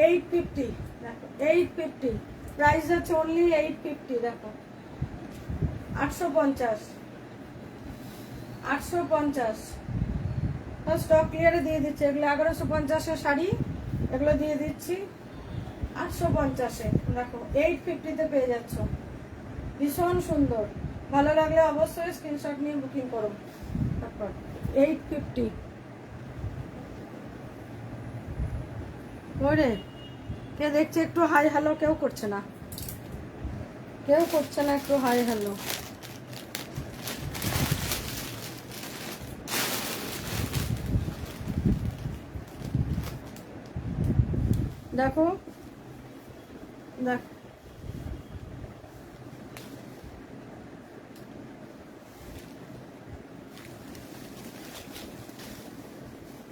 850। দেখো 850 প্রাইস যাচ্ছে অনলি 850। দেখো 850 850 স্টক ক্লিয়ারে দিয়ে দিচ্ছে। এগুলো 1150-এর শাড়ি, এগুলো দিয়ে দিচ্ছি 850-এ। দেখো 850-তে পেয়ে যাচ্ছ, ভীষণ সুন্দর। ভালো লাগলে অবশ্যই স্ক্রিনশট নিয়ে বুকিং করো। তারপর 850 ওরে কে দেখছে একটু হাই হ্যালো? কেউ করছে না, কেউ করছে না একটু হাই হ্যালো। দেখো দেখ,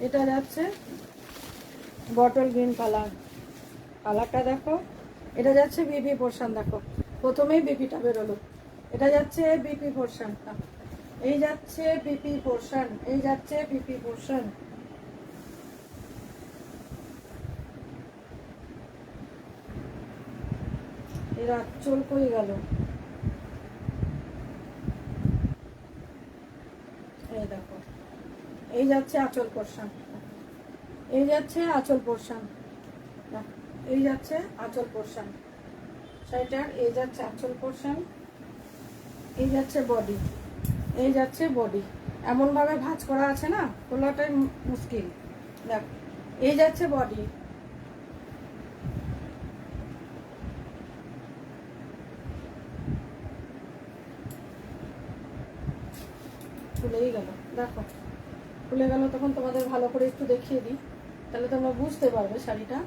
এটা যাচ্ছে বটল গ্রিন কালার, কালারটা দেখো। এটা যাচ্ছে বিপি পোর্শন। দেখো প্রথমেই বিপিটা বেরোলো। এটা যাচ্ছে বিপি পোর্শনটা, এই যাচ্ছে বিপি পোর্শন, এই যাচ্ছে বিপি পোর্শন। এরা চুল কই গেল? এই দেখো, এই যাচ্ছে আঁচল পোর্শন, এই যাচ্ছে আঁচল পোর্শন, এই যাচ্ছে আঁচল পোর্শন শাড়িটার, এই যাচ্ছে আঁচল পোর্শন, এই যাচ্ছে বডি, এই যাচ্ছে বডি। এমন ভাবে ভাঁজ করা আছে না, খোলাটাই মুশকিল। দেখ এই যাচ্ছে বডি, খুলেই গেল। দেখো খুলে গেল, তখন তোমাদের ভালো করে একটু দেখিয়ে দিই, তাহলে তোমরা বুঝতে পারবে শাড়িটা।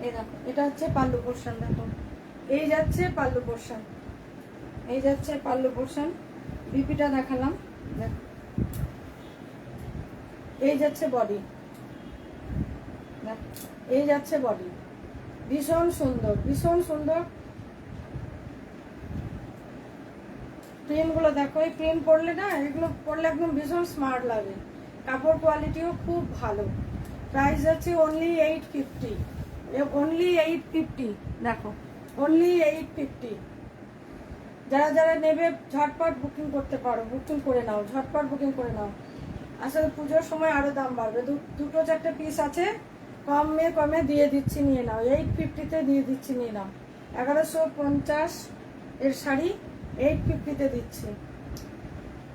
এই দেখো এটা হচ্ছে পাল্লু পোর্শন। দেখো এই যাচ্ছে পাল্লু পোর্শন, এই যাচ্ছে পাল্লু পোর্শন। বিপিটা দেখালাম। দেখো এই যাচ্ছে বডি, এই যাচ্ছে বডি। ভীষণ সুন্দর, ভীষণ সুন্দর প্রিন্ট গুলো। দেখো এই প্রিন্ট পরলে না, এগুলো পরলে একদম ভীষণ স্মার্ট লাগে। কাপড় কোয়ালিটিও খুব ভালো। প্রাইস আছে অনলি 850, অনলি 850। দেখো অনলি 850। যারা যারা নেবে ঝটপট বুকিং করতে পারো, বুকিং করে নাও, ঝটপট বুকিং করে নাও। আসলে পুজোর সময় আরো দাম বাড়বে। দুটো চারটে পিস আছে, কমে কমে দিয়ে দিচ্ছি, নিয়ে নাও। 850-তে দিয়ে দিচ্ছি, নিয়ে নাও। 1150 এর শাড়ি 850-তে দিচ্ছি।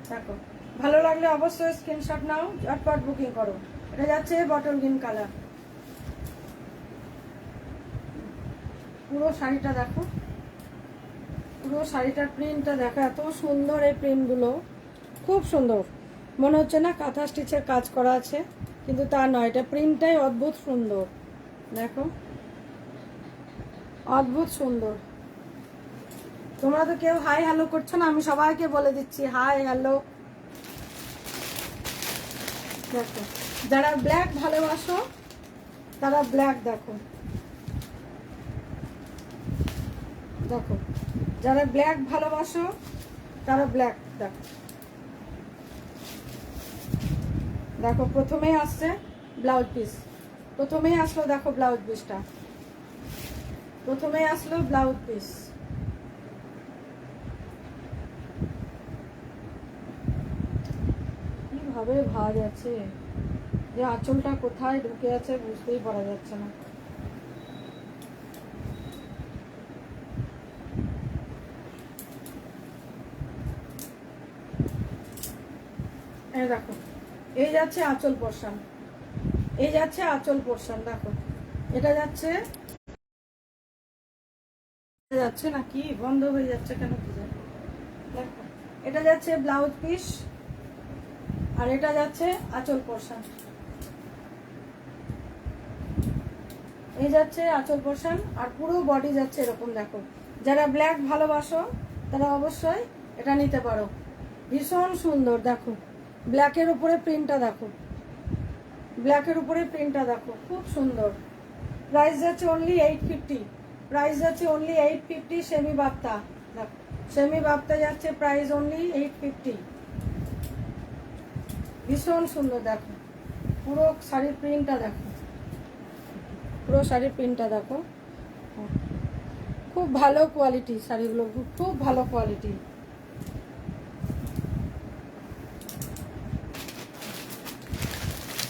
দেখো ভালো লাগলে অবশ্যই স্ক্রিনশট নাও, ঝটপট বুকিং করো। এটা যাচ্ছে বটল গ্রিন কালার। পুরো শাড়িটা দেখো, পুরো শাড়িটার প্রিন্টটা দেখো, এত সুন্দর এই প্রিন্টগুলো, খুব সুন্দর। মনে হচ্ছে না কাঁথা স্টিচের কাজ করা আছে, কিন্তু তা নয়, এটা প্রিন্টটাই অদ্ভুত সুন্দর। দেখো অদ্ভুত সুন্দর। তোমরা তো কেউ হাই হ্যালো করছো না, আমি সবাইকে বলে দিচ্ছি হাই হ্যালো। দেখো যারা ব্ল্যাক ভালোবাসো তারা ব্ল্যাক দেখো, দেখো যারা ব্ল্যাক ভালোবাসো তারা ব্ল্যাক দেখো। দেখো প্রথমেই আসছে ব্লাউজ পিস, প্রথমেই আসলো। দেখো ব্লাউজ পিসটা প্রথমেই আসলো, ব্লাউজ পিস। কিভাবে ভাঁজ আছে, যে আঁচলটা কোথায় ঢুকে আছে বুঝতেই পারা যাচ্ছে না। এই দেখো এই যাচ্ছে আঁচল পোর্শন, এই যাচ্ছে আঁচল পোর্শন। দেখো এটা যাচ্ছে, যাচ্ছে নাকি বন্ধ হয়ে যাচ্ছে কেন কি জানি। দেখো এটা যাচ্ছে ব্লাউজ পিস, আর এটা যাচ্ছে আঁচল পোর্শন। এই যাচ্ছে আঁচল পোর্শন, আর পুরো বডি যাচ্ছে এরকম। দেখো যারা ব্ল্যাক ভালোবাসো তারা অবশ্যই এটা নিতে পারো, ভীষণ সুন্দর। দেখো ব্ল্যাকের উপরে প্রিন্টটা দেখো, ব্ল্যাকের উপরে প্রিন্টটা দেখো, খুব সুন্দর। প্রাইস যাচ্ছে অনলি 850, প্রাইস যাচ্ছে অনলি 850। সেমি বাপ্তা, দেখো সেমি বাপ্তা যাচ্ছে প্রাইস অনলি 850। ভীষণ সুন্দর দেখো। পুরো শাড়ির প্রিন্টটা দেখো, পুরো শাড়ির প্রিন্টটা দেখো, খুব ভালো কোয়ালিটি শাড়িগুলো, খুব ভালো কোয়ালিটি।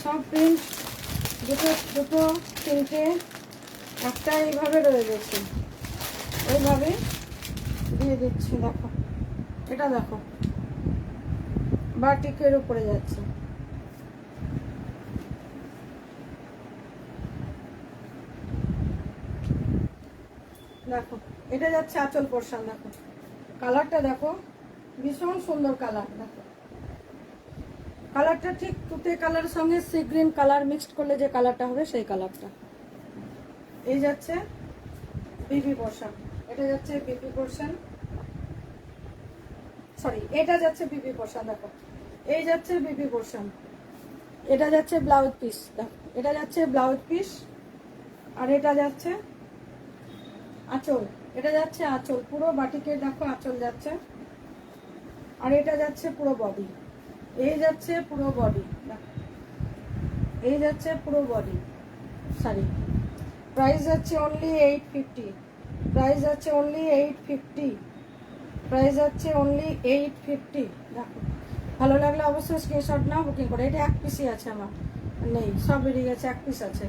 সব প্রিন্ট দুটো দুটো তিনটে একটা এইভাবে রয়ে গেছে, এইভাবে দিয়ে দিচ্ছি। দেখো এটা দেখো বাটিকের উপরে যাচ্ছে, দেখো এটা যাচ্ছে আঁচল পোর্শন। দেখো কালারটা দেখো, ভীষণ সুন্দর কালার। দেখো কালারটা ঠিক তুতে কালারের সঙ্গে সি গ্রিন কালার মিক্সড করলে যে কালারটা হবে সেই কালারটা। এই যাচ্ছে বিপি পোর্শন, এটা যাচ্ছে বিপি পোর্শন, সরি এটা যাচ্ছে বিপি পোর্শন। দেখো এই যাচ্ছে বিপি পোর্শন, এটা যাচ্ছে ব্লাউজ পিস। দেখো এটা যাচ্ছে ব্লাউজ পিস, আর এটা যাচ্ছে আঁচল, এটা যাচ্ছে আঁচল, পুরো বাটিকে দেখো আঁচল যাচ্ছে, আর এটা যাচ্ছে পুরো বডি। এই যাচ্ছে পুরো বডি, এই যাচ্ছে পুরো বডি শাড়ি। প্রাইস যাচ্ছে অনলি 850, প্রাইস যাচ্ছে অনলি 850, প্রাইস যাচ্ছে অনলি 850। দেখো ভালো লাগলে অবশ্যই স্ক্রিনশট নাও, বুকিং করে। এটা এক পিসই আছে, আমার নেই, সব বেরিয়ে গেছে, এক পিস আছে।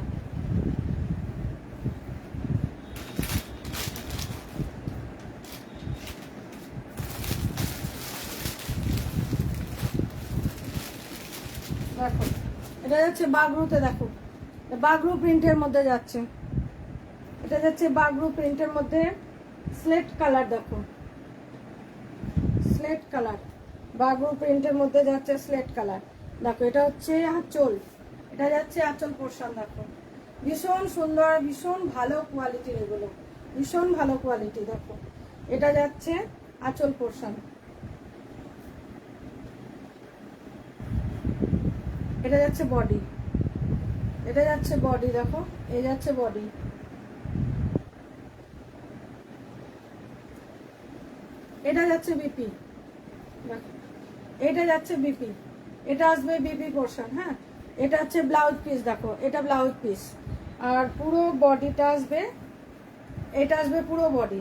দেখো এটা যাচ্ছে বাগরুতে, দেখো বাগরু প্রিন্টের মধ্যে যাচ্ছে, এটা যাচ্ছে বাগরু প্রিন্টের মধ্যে স্লেট কালার। দেখো স্লেট কালার, বাগরু প্রিন্টের মধ্যে যাচ্ছে স্লেট কালার। দেখো এটা হচ্ছে আঁচল, এটা যাচ্ছে আঁচল পোর্শন। দেখো ভীষণ সুন্দর, ভীষণ ভালো কোয়ালিটির, এগুলো ভীষণ ভালো কোয়ালিটি। দেখো এটা যাচ্ছে আঁচল পোর্শন, এটা যাচ্ছে বডি, এটা যাচ্ছে বডি। দেখো এই যাচ্ছে বডি, এটা যাচ্ছে বিপি। দেখো এটা যাচ্ছে বিপি, এটা আসবে বিপি পোর্শন। হ্যাঁ এটা হচ্ছে ব্লাউজ পিস। দেখো এটা ব্লাউজ পিস, আর পুরো বডিটা আসবে, এটা আসবে পুরো বডি,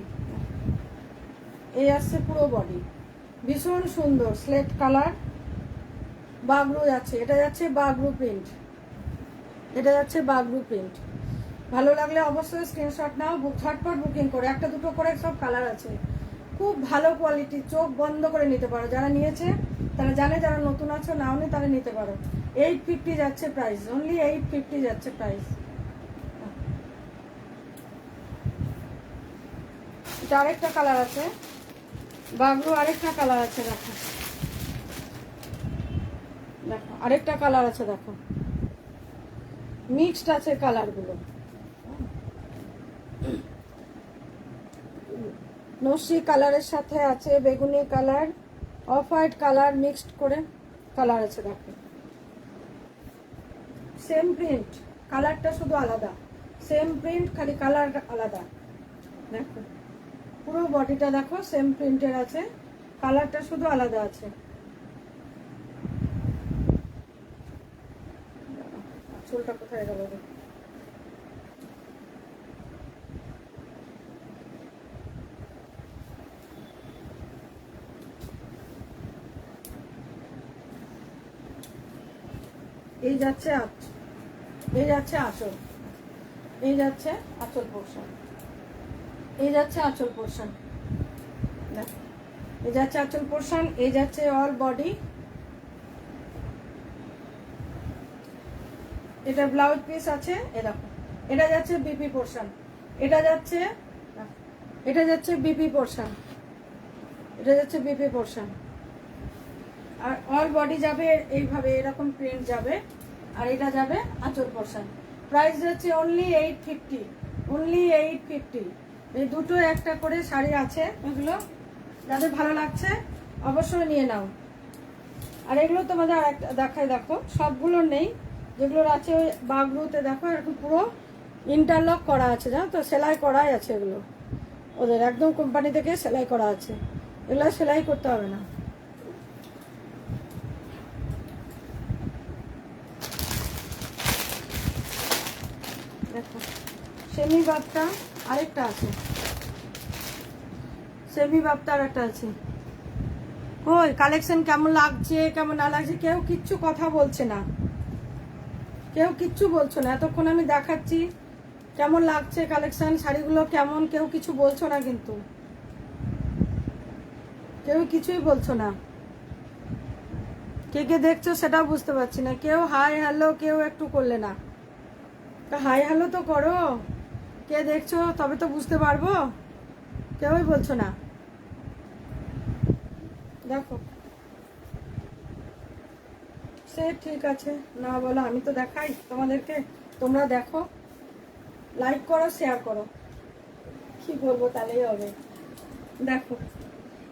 এই আসছে পুরো বডি। ভীষণ সুন্দর স্লেট কালার, বাগরু যাচ্ছে, এটা যাচ্ছে বাগরু প্রিন্ট, এটা যাচ্ছে বাগরু প্রিন্ট। ভালো লাগলে অবশ্যই স্ক্রিনশট নাও, ঝটপট বুকিং করে, একটা দুটো করে সব কালার আছে, খুব ভালো কোয়ালিটি, চোখ বন্ধ করে নিতে পারো। যারা নিয়েছে তারা জানে, যারা নতুন আছো নাও নি তারা নিতে পারো। 850 যাচ্ছে প্রাইস, অনলি 850 যাচ্ছে প্রাইস। এটা আরেকটা কালার আছে, বাগরু আরেকটা কালার আছে। দেখো দেখো আরেকটা কালার আছে, দেখো মিক্সড আছে কালারগুলো, নসি কালারের সাথে আছে বেগুনি colour, off white colour mixed করে কালার আছে। দেখো সেম প্রিন্ট, কালারটা শুধু আলাদা, সেম প্রিন্ট খালি কালারটা আলাদা। দেখো পুরো বডিটা দেখো সেম প্রিন্টের আছে, কালারটা শুধু আলাদা আছে। চুলটা কোথায় গেল? এই যাচ্ছে এই যাচ্ছে আঁচল, এই যাচ্ছে আঁচল পোর্শন, এই যাচ্ছে আঁচল পোর্শন। দেখো এই যাচ্ছে আঁচল পোর্শন, এই যাচ্ছে অল বডি। এটা ব্লাউজ পিস আছে, এ দেখো এটা যাচ্ছে বিপি পোর্শন, এটা যাচ্ছে বিপি পোর্শন, এটা যাচ্ছে বিপি পোর্শন। আর অল বডি যাবে এইভাবে, এরকম প্রিন্ট যাবে, আর এটা যাবে আঁচল পোর্শন। প্রাইস যাচ্ছে অনলি 850, অনলি 850। এই দুটো একটা করে শাড়ি আছে, এগুলো যাদের ভালো লাগছে অবশ্যই নিয়ে নাও। আর এগুলো তোমাদের আরেকটা দেখায়, দেখো সবগুলো নেই, যেগুলোর আছে ওই বাগরুতে দেখো এরকম পুরো ইন্টারলক করা আছে, জানো তো, সেলাই করাই আছে এগুলো, ওদের একদম কোম্পানি থেকে সেলাই করা আছে, এগুলো সেলাই করতে হবে না। সেমি বাপ্তা আরেকটা আছে, সেমি বাপ্তা আরেকটা আছে। কই কালেকশন কেমন লাগছে কেমন না লাগছে কেউ কিচ্ছু কথা বলছে না, কেউ কিচ্ছু বলছো না। এতক্ষণ আমি দেখাচ্ছি কেমন লাগছে কালেকশন, শাড়িগুলো কেমন, কেউ কিছু বলছো না, কিন্তু কেউ কিছুই বলছো না। কে কে দেখছো সেটাও বুঝতে পারছি না, কেউ হাই হ্যালো কেউ একটু করলে না। হাই হ্যালো তো করো, কে দেখছো তবে তো বুঝতে পারবো। কেউই বলছো না। দেখো সে ঠিক আছে, না বলো, আমি তো দেখাই তোমাদেরকে, তোমরা দেখো, লাইক করো, শেয়ার করো, কি বলবো তাহলেই হবে। দেখো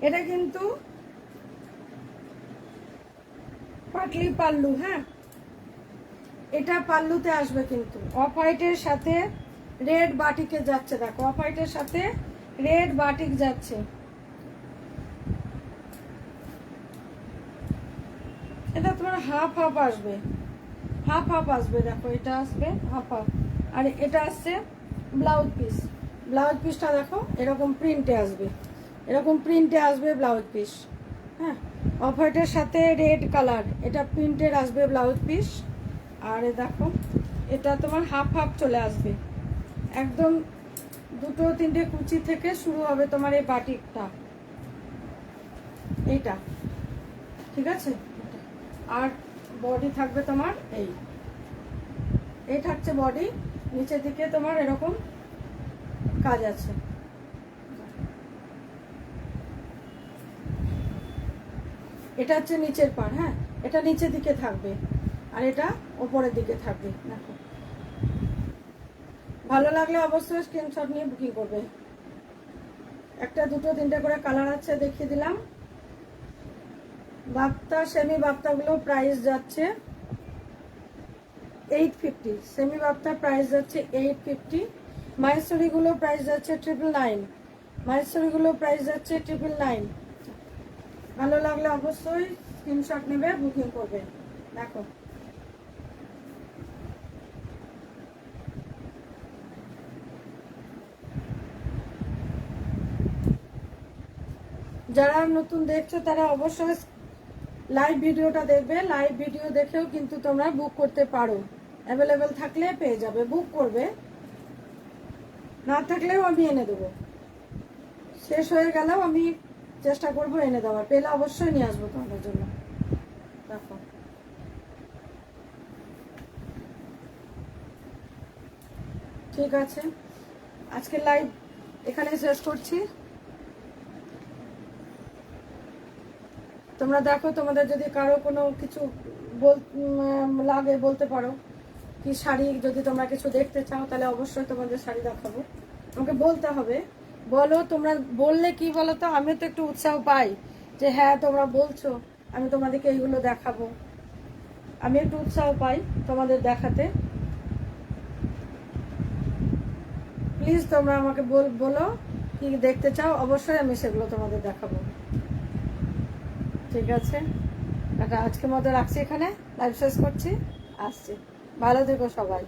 এটা কিন্তু পাটলি পাল্লু, হ্যাঁ এটা পাল্লুতে আসবে কিন্তু অফ হোয়াইটের সাথে রেড বাটিকে যাচ্ছে। দেখো অফ হোয়াইটের সাথে রেড বাটিক যাচ্ছে। এটা তোমার হাফ হাফ আসবে, হাফ হাফ আসবে। দেখো এটা আসবে হাফ হাফ, আর এটা আসছে ব্লাউজ পিস। ব্লাউজ পিসটা দেখো এরকম প্রিন্টে আসবে, এরকম প্রিন্টে আসবে ব্লাউজ পিস। হ্যাঁ অফ হোয়াইটের সাথে রেড কালার, এটা প্রিন্টের আসবে ব্লাউজ পিস। আর দেখো এটা তোমার হাফ হাফ চলে আসবে, একদম দুটো তিনটে কুচি থেকে শুরু হবে তোমার এই বাটিকটা, এইটা ঠিক আছে। আর বডি থাকবে তোমার এই থাকছে বডি, নিচের দিকে তোমার এরকম কাজ আছে। এটা হচ্ছে নিচের পার, হ্যাঁ এটা নিচের দিকে থাকবে আর এটা ওপরের দিকে থাকবে। দেখো ভালো লাগলে অবশ্যই স্ক্রিনশট নিয়ে বুকিং করবে। একটা দুটো তিনটে করে কালার আছে দেখিয়ে দিলাম। বাপ্তা সেমি বাপ্তাগুলো প্রাইস যাচ্ছে 850, সেমি বাপ্তার প্রাইস যাচ্ছে 850, মাহেশ্বরীগুলো প্রাইস যাচ্ছে 999, মাহেশ্বরীগুলো প্রাইস যাচ্ছে 999। ভালো লাগলে অবশ্যই স্ক্রিনশট নেবে, বুকিং করবে। দেখো যারা নতুন দেখছো তারা অবশ্যই লাইভ ভিডিওটা দেখবে, লাইভ ভিডিও দেখেও কিন্তু তোমরা বুক করতে পারো, অ্যাভেলেবেল থাকলে পেয়ে যাবে, বুক করবে, না থাকলেও আমি এনে দেবো, শেষ হয়ে গেলেও আমি চেষ্টা করবো এনে দেওয়ার, পেলে অবশ্যই নিয়ে আসবো তোমাদের জন্য। দেখো ঠিক আছে, আজকে লাইভ এখানে শেষ করছি। তোমরা দেখো তোমাদের যদি কারো কোনো কিছু লাগে বলতে পারো, কি শাড়ি যদি তোমরা কিছু দেখতে চাও তাহলে অবশ্যই তোমাদের শাড়ি দেখাবো, আমাকে বলতে হবে। বলো, তোমরা বললে কি বলো তো, আমি তো একটু উৎসাহ পাই যে হ্যাঁ তোমরা বলছো, আমি তোমাদেরকে এইগুলো দেখাবো, আমি একটু উৎসাহ পাই তোমাদের দেখাতে। প্লিজ তোমরা আমাকে বলো কি দেখতে চাও, অবশ্যই আমি সেগুলো তোমাদের দেখাবো। ঠিক আছে, আজকের মতো রাখছি, এখানে লাইভ শেষ করছি, আসছি, ভালো থেকো সবাই।